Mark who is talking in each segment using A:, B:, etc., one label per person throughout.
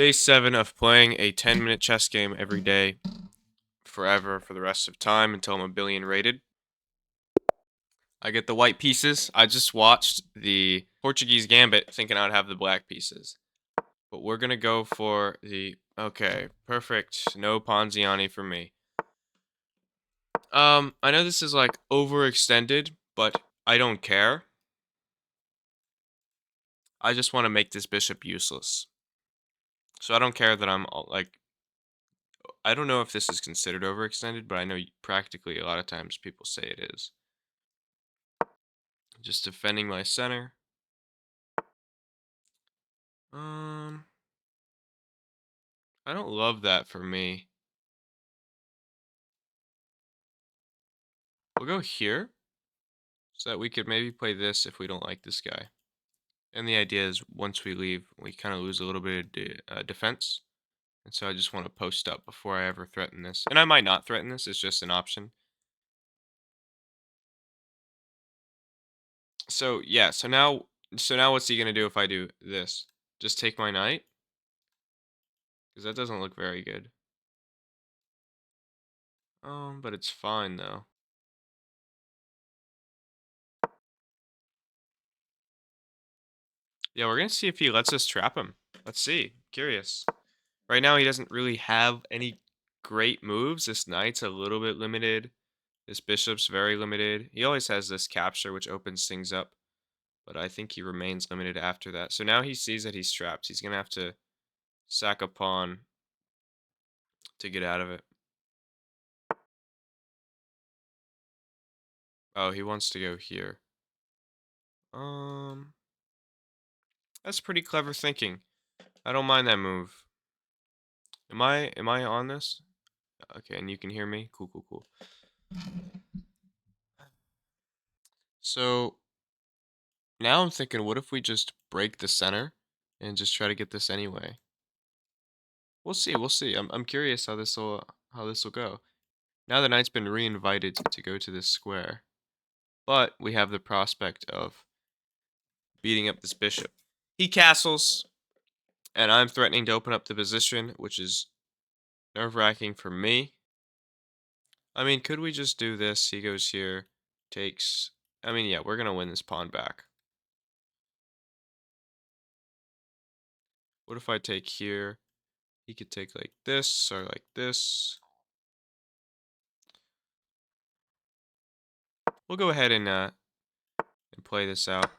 A: Day 7 of playing a 10-minute chess game every day, forever, for the rest of time until I'm a billion rated. I get the white pieces. I just watched the Portuguese Gambit thinking I'd have the black pieces. But we're going to go for the... Okay, perfect. No Ponziani for me. I know this is like overextended, but I don't care. I just want to make this bishop useless. So I don't care that I'm like... I don't know if this is considered overextended, but I know practically a lot of times people say it is. Just defending my center. I don't love that for me. We'll go here, so that we could maybe play this if we don't like this guy. And the idea is once we leave, we kind of lose a little bit of defense. And so I just want to post up before I ever threaten this. And I might not threaten this, it's just an option. So yeah, so now what's he gonna do if I do this? Just take my knight? Because that doesn't look very good. But it's fine though. Yeah, we're gonna see if he lets us trap him. Let's see. Curious. Right now, he doesn't really have any great moves. This knight's a little bit limited. This bishop's very limited. He always has this capture, which opens things up. But I think he remains limited after that. So now he sees that he's trapped. He's going to have to sack a pawn to get out of it. Oh, he wants to go here. That's pretty clever thinking. I don't mind that move. Am I on this? Okay, and you can hear me? Cool, cool, cool. So now I'm thinking, what if we just break the center and just try to get this anyway? We'll see, we'll see. I'm curious how this will go. Now the knight's been re-invited to go to this square, but we have the prospect of beating up this bishop. He castles, and I'm threatening to open up the position, which is nerve-wracking for me. I mean, could we just do this? He goes here, takes... I mean, yeah, we're gonna win this pawn back. What if I take here? He could take like this or like this. We'll go ahead and play this out.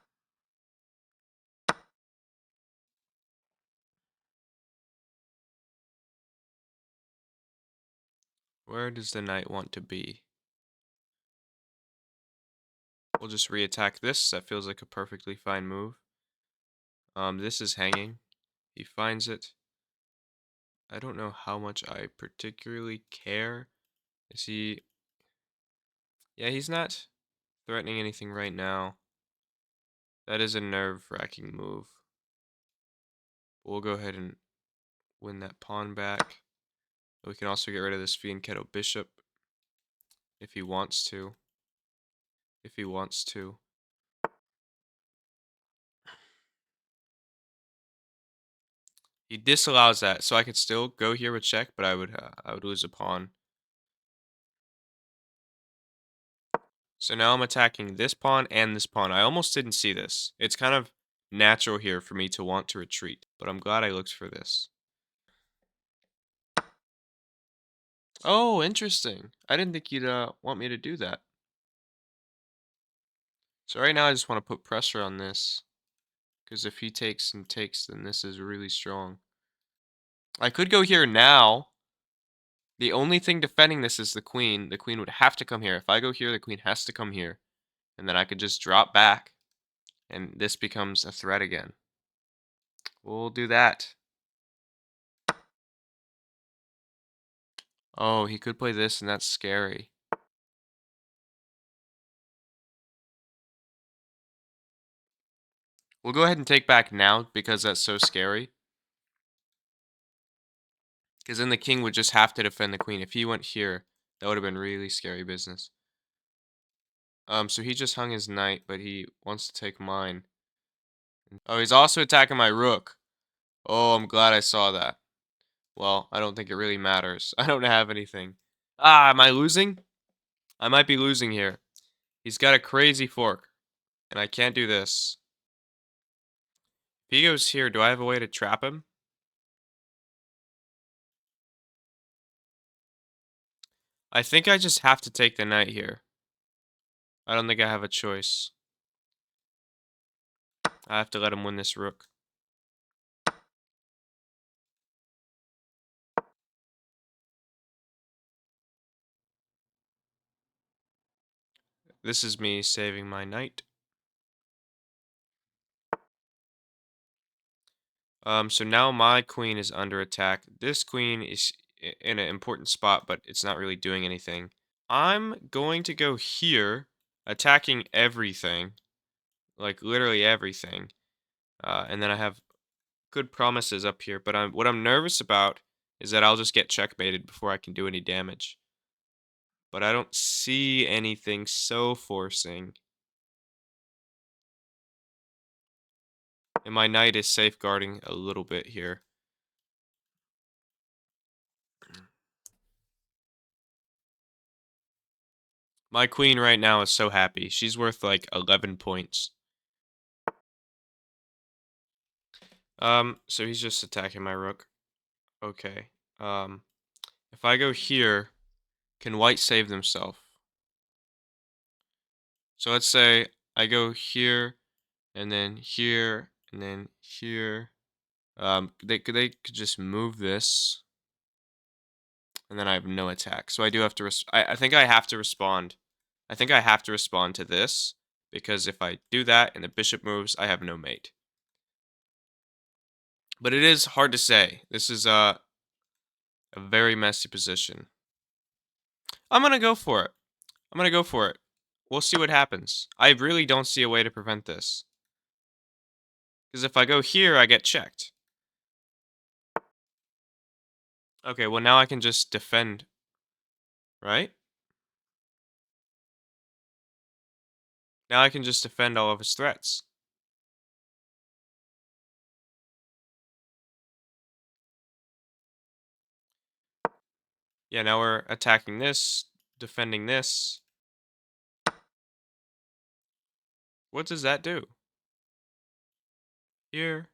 A: Where does the knight want to be? We'll just re-attack this. That feels like a perfectly fine move. This is hanging. He finds it. I don't know how much I particularly care. Is he... Yeah, he's not threatening anything right now. That is a nerve-wracking move. We'll go ahead and win that pawn back. We can also get rid of this fianchetto bishop if he wants to. If he wants to. He disallows that, so I could still go here with check, but I would lose a pawn. So now I'm attacking this pawn and this pawn. I almost didn't see this. It's kind of natural here for me to want to retreat, but I'm glad I looked for this. Oh, interesting. I didn't think you'd want me to do that. So right now I just want to put pressure on this, because if he takes and takes, then this is really strong. I could go here now. The only thing defending this is the queen. The queen would have to come here. If I go here, the queen has to come here. And then I could just drop back, and this becomes a threat again. We'll do that. Oh, he could play this, and that's scary. We'll go ahead and take back now, because that's so scary. Because then the king would just have to defend the queen. If he went here, that would have been really scary business. So he just hung his knight, but he wants to take mine. Oh, he's also attacking my rook. Oh, I'm glad I saw that. Well, I don't think it really matters. I don't have anything. Ah, am I losing? I might be losing here. He's got a crazy fork, and I can't do this. If he goes here, do I have a way to trap him? I think I just have to take the knight here. I don't think I have a choice. I have to let him win this rook. This is me saving my knight. So now my queen is under attack. This queen is in an important spot, but it's not really doing anything. I'm going to go here, attacking everything, like literally everything. And then I have good promises up here, but what I'm nervous about is that I'll just get checkmated before I can do any damage. But I don't see anything so forcing. And my knight is safeguarding a little bit here. My queen right now is so happy. She's worth like 11 points. So he's just attacking my rook. Okay. If I go here, can white save themselves? So let's say I go here, and then here, and then here. They could just move this, and then I have no attack. So I do have to. I think I have to respond. I think I have to respond to this because if I do that and the bishop moves, I have no mate. But it is hard to say. This is a very messy position. I'm gonna go for it. I'm gonna go for it. We'll see what happens. I really don't see a way to prevent this. Because if I go here, I get checked. Okay, well now I can just defend, right? Now I can just defend all of his threats. Yeah, now we're attacking this, defending this. What does that do? Here,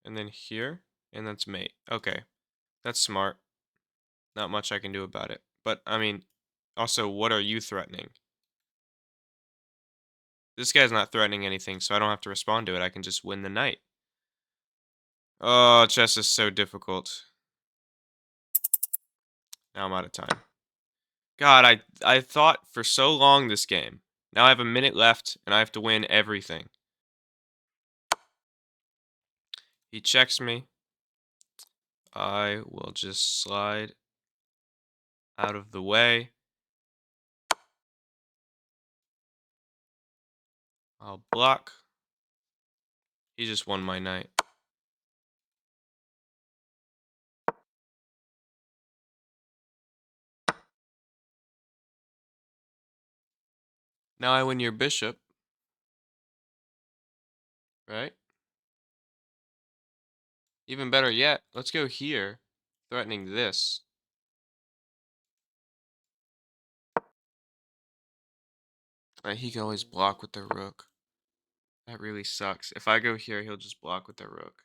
A: and then here, and that's mate. Okay, that's smart. Not much I can do about it. But, I mean, also, what are you threatening? This guy's not threatening anything, so I don't have to respond to it. I can just win the night. Oh, chess is so difficult. Now I'm out of time. God, I thought for so long this game. Now I have a minute left, and I have to win everything. He checks me. I will just slide out of the way. I'll block. He just won my knight. Now I win your bishop. Right? Even better yet, let's go here, threatening this. He can always block with the rook. That really sucks. If I go here, he'll just block with the rook.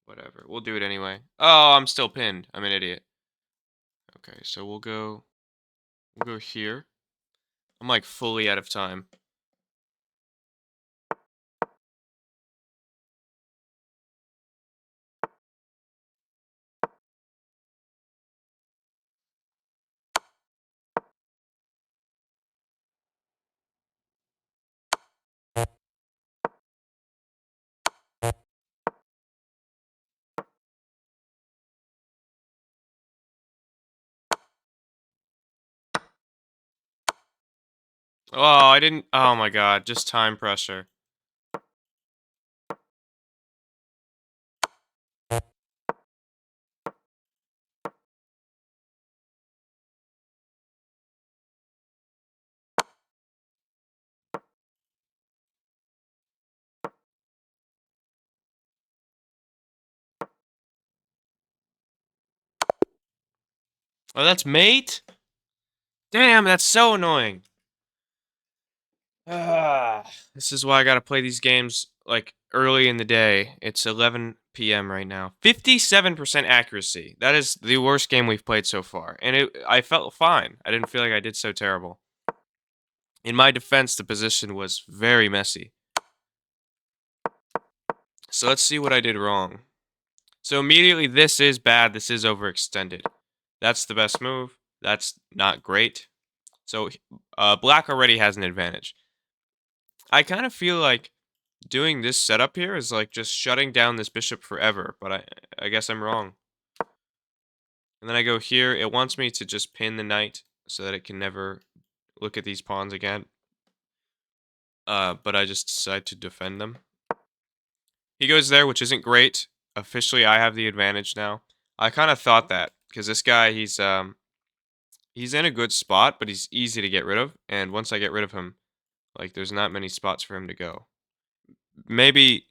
A: Whatever. We'll do it anyway. Oh, I'm still pinned. I'm an idiot. Okay, so we'll go here. I'm like fully out of time. Oh, I didn't. Oh my god, just time pressure. Oh, that's mate? Damn, that's so annoying. This is why I gotta play these games like early in the day. It's 11 p.m. right now. 57% accuracy. That is the worst game we've played so far. And I felt fine. I didn't feel like I did so terrible. In my defense, the position was very messy. So let's see what I did wrong. So immediately, this is bad. This is overextended. That's the best move. That's not great. So black already has an advantage. I kind of feel like doing this setup here is like just shutting down this bishop forever, but I guess I'm wrong. And then I go here. It wants me to just pin the knight so that it can never look at these pawns again. But I just decide to defend them. He goes there, which isn't great. Officially, I have the advantage now. I kind of thought that because this guy, he's in a good spot, but he's easy to get rid of. And once I get rid of him, like there's not many spots for him to go. Maybe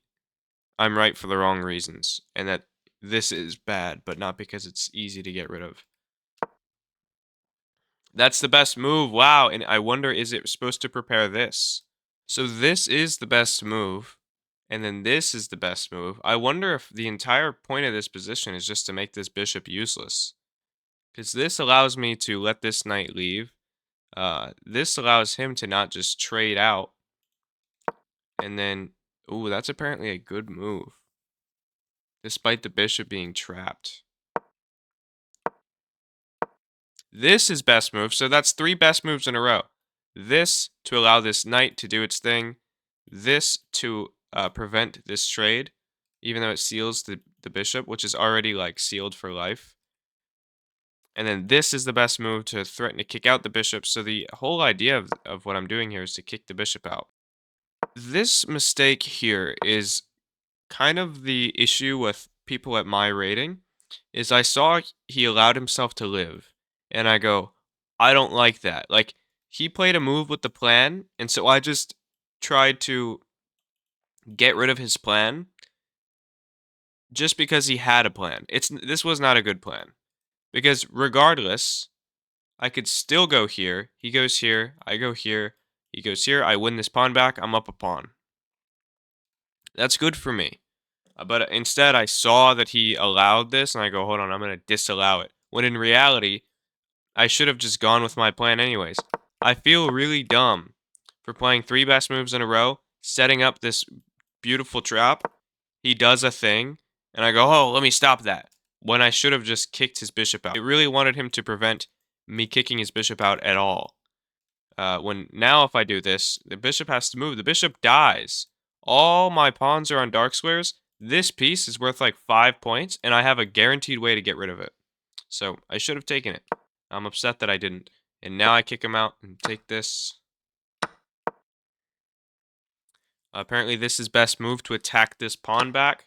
A: I'm right for the wrong reasons, and that this is bad, but not because it's easy to get rid of. That's the best move. Wow. And I wonder, is it supposed to prepare this? So this is the best move. And then this is the best move. I wonder if the entire point of this position is just to make this bishop useless. Because this allows me to let this knight leave. This allows him to not just trade out. And then, ooh, that's apparently a good move. Despite the bishop being trapped. This is best move, so that's 3 best moves in a row. This to allow this knight to do its thing. This to prevent this trade, even though it seals the bishop, which is already like sealed for life. And then this is the best move to threaten to kick out the bishop. So the whole idea of what I'm doing here is to kick the bishop out. This mistake here is kind of the issue with people at my rating, is I saw he allowed himself to live, and I go, I don't like that. Like, he played a move with the plan, and so I just tried to get rid of his plan just because he had a plan. This was not a good plan, because regardless, I could still go here. He goes here, I go here, he goes here, I win this pawn back, I'm up a pawn. That's good for me. But instead, I saw that he allowed this, and I go, hold on, I'm going to disallow it. When in reality, I should have just gone with my plan anyways. I feel really dumb for playing 3 best moves in a row, setting up this beautiful trap. He does a thing, and I go, oh, let me stop that. When I should have just kicked his bishop out. I really wanted him to prevent me kicking his bishop out at all. When now if I do this, the bishop has to move. The bishop dies. All my pawns are on dark squares. This piece is worth like 5 points, and I have a guaranteed way to get rid of it. So I should have taken it. I'm upset that I didn't. And now I kick him out and take this. Apparently this is best move to attack this pawn back.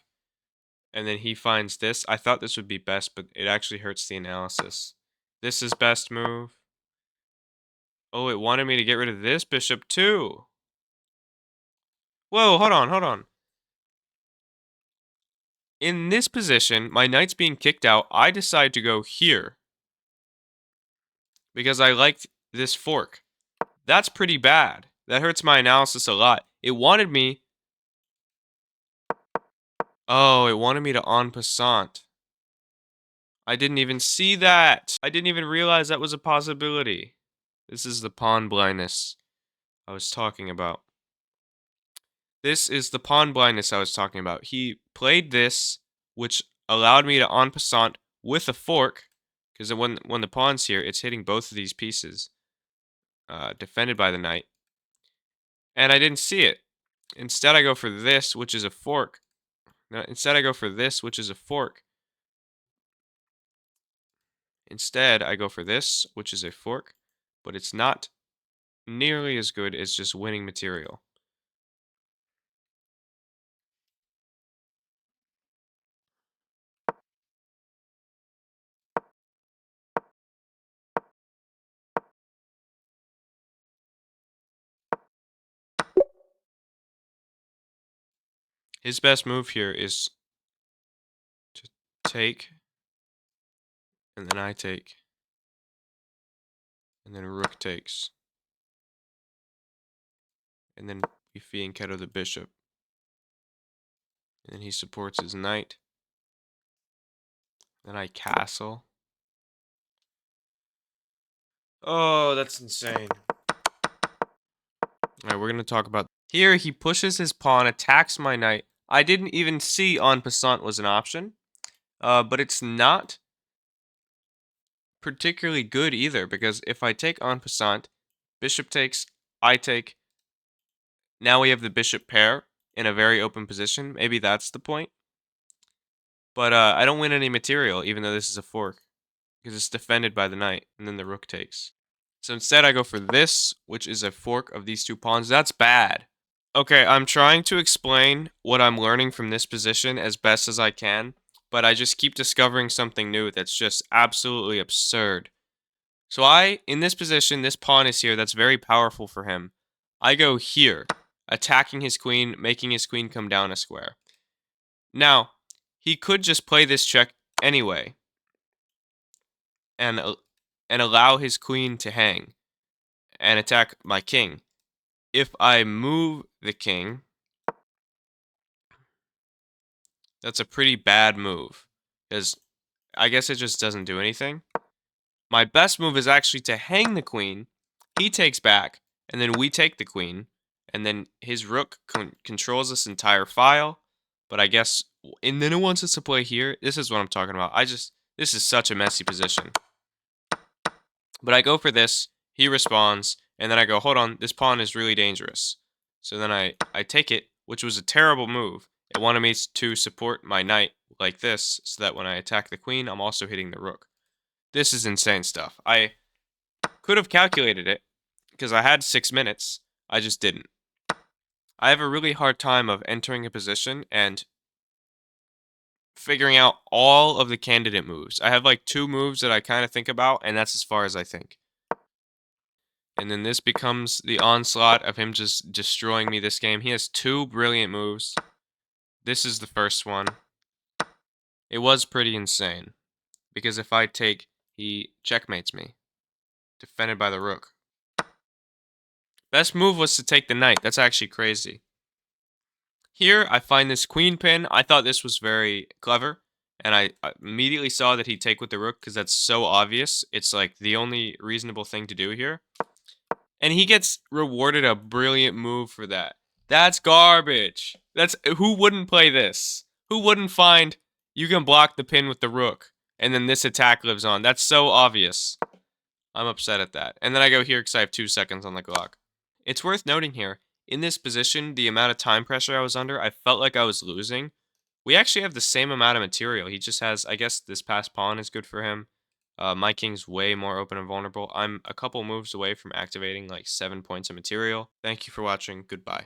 A: And then he finds this. I thought this would be best, but it actually hurts the analysis. This is best move. Oh, it wanted me to get rid of this bishop too. Whoa, hold on, hold on. In this position, my knight's being kicked out. I decide to go here because I liked this fork. That's pretty bad. That hurts my analysis a lot. It wanted me... Oh, it wanted me to en passant. I didn't even see that. I didn't even realize that was a possibility. This is the pawn blindness I was talking about. This is the pawn blindness I was talking about. He played this, which allowed me to en passant with a fork, because when the pawn's here, it's hitting both of these pieces, defended by the knight. And I didn't see it. Instead, I go for this, which is a fork. Instead, I go for this, which is a fork. Instead, I go for this, which is a fork, but it's not nearly as good as just winning material. His best move here is to take, and then I take. And then rook takes. And then we fianchetto the bishop. And then he supports his knight. Then I castle. Oh, that's insane. Alright, we're gonna talk about here. He pushes his pawn, attacks my knight. I didn't even see en passant was an option. But it's not particularly good either, because if I take en passant, bishop takes, I take. Now we have the bishop pair in a very open position. Maybe that's the point. But I don't win any material, even though this is a fork, because it's defended by the knight, and then the rook takes. So instead I go for this, which is a fork of these two pawns. That's bad. Okay, I'm trying to explain what I'm learning from this position as best as I can, but I just keep discovering something new that's just absolutely absurd. So in this position, this pawn is here, that's very powerful for him. I go here, attacking his queen, making his queen come down a square. Now, he could just play this check anyway, and allow his queen to hang, and attack my king. If I move the king, that's a pretty bad move, because I guess it just doesn't do anything. My best move is actually to hang the queen. He takes back, and then we take the queen, and then his rook controls this entire file. But I guess, and then it wants us to play here. This is what I'm talking about. This is such a messy position. But I go for this. He responds, and then I go, hold on, this pawn is really dangerous. So then I take it, which was a terrible move. It wanted me to support my knight like this, so that when I attack the queen, I'm also hitting the rook. This is insane stuff. I could have calculated it, because I had 6 minutes. I just didn't. I have a really hard time of entering a position and figuring out all of the candidate moves. I have like 2 moves that I kind of think about, and that's as far as I think. And then this becomes the onslaught of him just destroying me this game. He has 2 brilliant moves. This is the first one. It was pretty insane, because if I take, he checkmates me, defended by the rook. Best move was to take the knight. That's actually crazy. Here, I find this queen pin. I thought this was very clever, and I immediately saw that he'd take with the rook, because that's so obvious. It's like the only reasonable thing to do here. And he gets rewarded a brilliant move for that. That's garbage. Who wouldn't play this? Who wouldn't find you can block the pin with the rook, and then this attack lives on? That's so obvious. I'm upset at that. And then I go here because I have 2 seconds on the clock. It's worth noting here, in this position, the amount of time pressure I was under, I felt like I was losing. We actually have the same amount of material. He just has, I guess this passed pawn is good for him. My king's way more open and vulnerable. I'm a couple moves away from activating like 7 points of material. Thank you for watching. Goodbye.